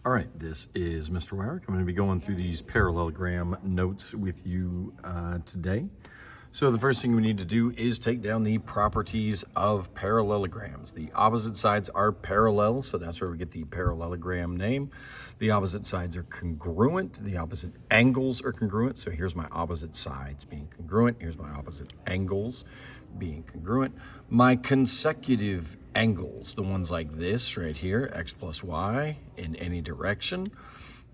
All right, this is Mr. Wyrick. I'm going to be going through these parallelogram notes with you today. So the first thing we need to do is take down the properties of parallelograms. The opposite sides are parallel, so that's where we get the parallelogram name. The opposite sides are congruent. The opposite angles are congruent. So here's my opposite sides being congruent. Here's my opposite angles being congruent. My consecutive angles, the ones like this right here, x plus y in any direction,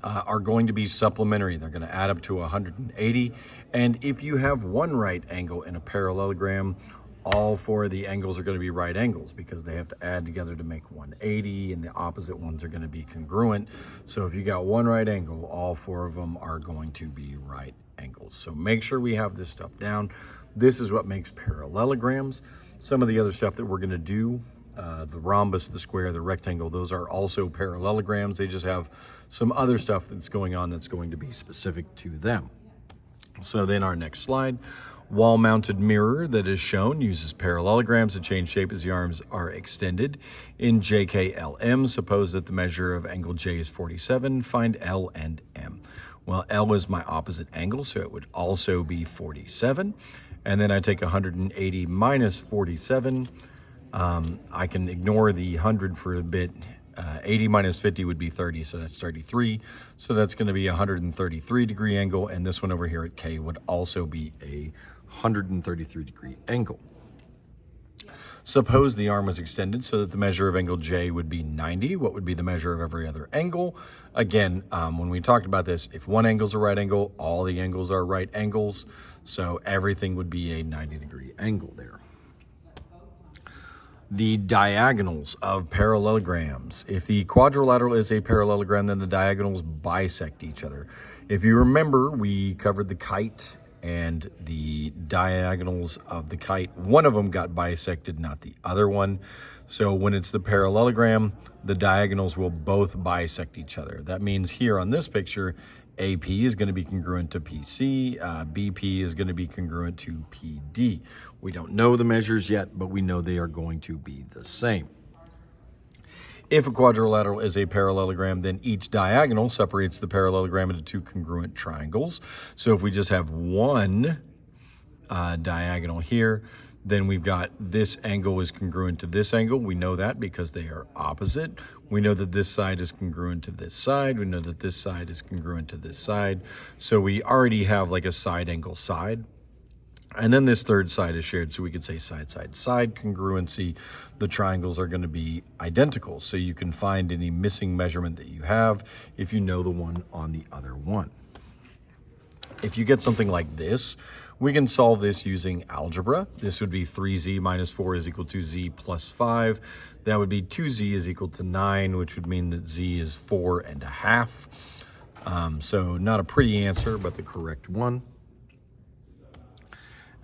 are going to be supplementary. They're going to add up to 180. And if you have one right angle in a parallelogram, all four of the angles are going to be right angles because they have to add together to make 180, and the opposite ones are going to be congruent. So if you got one right angle, all four of them are going to be right angles. So make sure we have this stuff down. This is what makes parallelograms. Some of the other stuff that we're going to do, the rhombus, the square, the rectangle, those are also parallelograms. They just have some other stuff that's going on that's going to be specific to them. So then our next slide, wall-mounted mirror that is shown uses parallelograms to change shape as the arms are extended. In JKLM, suppose that the measure of angle J is 47, find L and M. Well, L is my opposite angle, so it would also be 47. And then I take 180 minus 47. I can ignore the 100 for a bit. 80 minus 50 would be 30, so that's 33. So that's going to be a 133 degree angle, and this one over here at K would also be a 133 degree angle. Suppose the arm was extended so that the measure of angle J would be 90. What would be the measure of every other angle? Again, when we talked about this, if one angle is a right angle, all the angles are right angles. So everything would be a 90 degree angle there. The diagonals of parallelograms. If the quadrilateral is a parallelogram, then the diagonals bisect each other. If you remember, we covered the kite and the diagonals of the kite. One of them got bisected, not the other one. So when it's the parallelogram, the diagonals will both bisect each other. That means here on this picture, AP is going to be congruent to PC, BP is going to be congruent to PD. We don't know the measures yet, but we know they are going to be the same. If a quadrilateral is a parallelogram, then each diagonal separates the parallelogram into two congruent triangles. So if we just have one diagonal here, then we've got this angle is congruent to this angle. We know that because they are opposite. We know that this side is congruent to this side. We know that this side is congruent to this side. So we already have like a side angle side. And then this third side is shared, so we could say side, side, side congruency. The triangles are going to be identical, so you can find any missing measurement that you have if you know the one on the other one. If you get something like this, we can solve this using algebra. This would be 3z minus 4 is equal to z plus 5. That would be 2z is equal to 9, which would mean that z is 4.5. So not a pretty answer, but the correct one.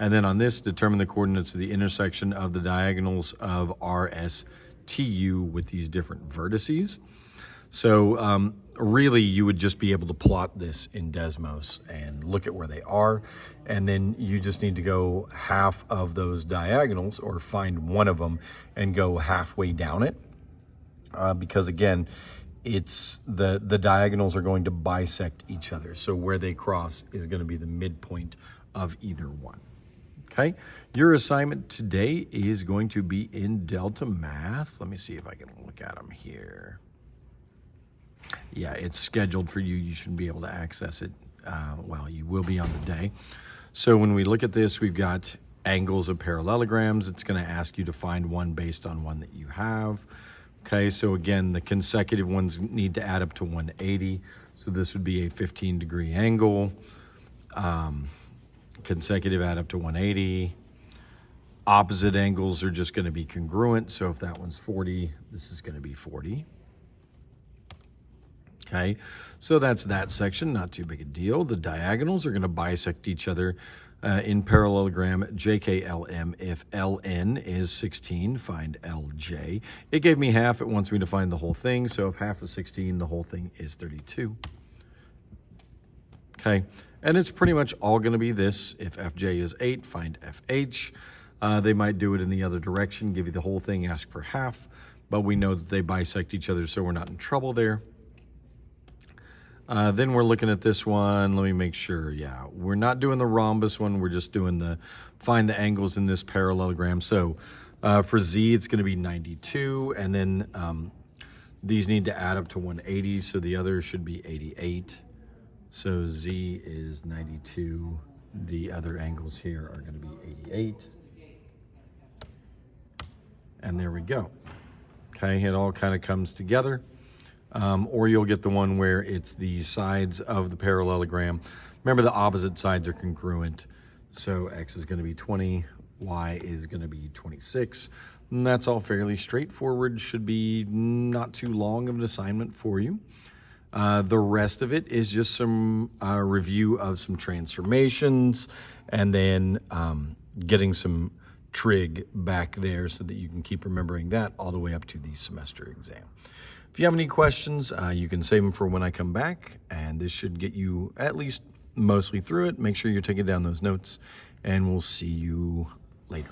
And then on this, determine the coordinates of the intersection of the diagonals of RSTU with these different vertices. So really, you would just be able to plot this in Desmos and look at where they are. And then you just need to go half of those diagonals or find one of them and go halfway down it. Because again, it's the diagonals are going to bisect each other. So where they cross is going to be the midpoint of either one. Okay, your assignment today is going to be in Delta Math. Let me see if I can look at them here. Yeah, it's scheduled for you. You should be able to access it. Well, you will be on the day. So when we look at this, we've got angles of parallelograms. It's going to ask you to find one based on one that you have. Okay, so again, the consecutive ones need to add up to 180. So this would be a 15 degree angle. Consecutive add up to 180. Opposite angles are just going to be congruent. So if that one's 40, this is going to be 40. Okay, so that's that section, not too big a deal. The diagonals are going to bisect each other in parallelogram JKLM. If LN is 16, find LJ. It gave me half. It wants me to find the whole thing. So if half is 16, the whole thing is 32. Okay, and it's pretty much all going to be this. If FJ is 8, find FH. They might do it in the other direction, give you the whole thing, ask for half. But we know that they bisect each other, so we're not in trouble there. Then we're looking at this one. Let me make sure. Yeah, we're not doing the rhombus one. We're just doing the find the angles in this parallelogram. So for Z, it's going to be 92. And then these need to add up to 180. So the other should be 88. So Z is 92. The other angles here are going to be 88. And there we go. Okay, it all kind of comes together. Or you'll get the one where it's the sides of the parallelogram. Remember, the opposite sides are congruent. So X is going to be 20, Y is going to be 26. And that's all fairly straightforward. Should be not too long of an assignment for you. The rest of it is just some review of some transformations and then getting some trig back there so that you can keep remembering that all the way up to the semester exam. If you have any questions, you can save them for when I come back, and this should get you at least mostly through it. Make sure you're taking down those notes, and we'll see you later.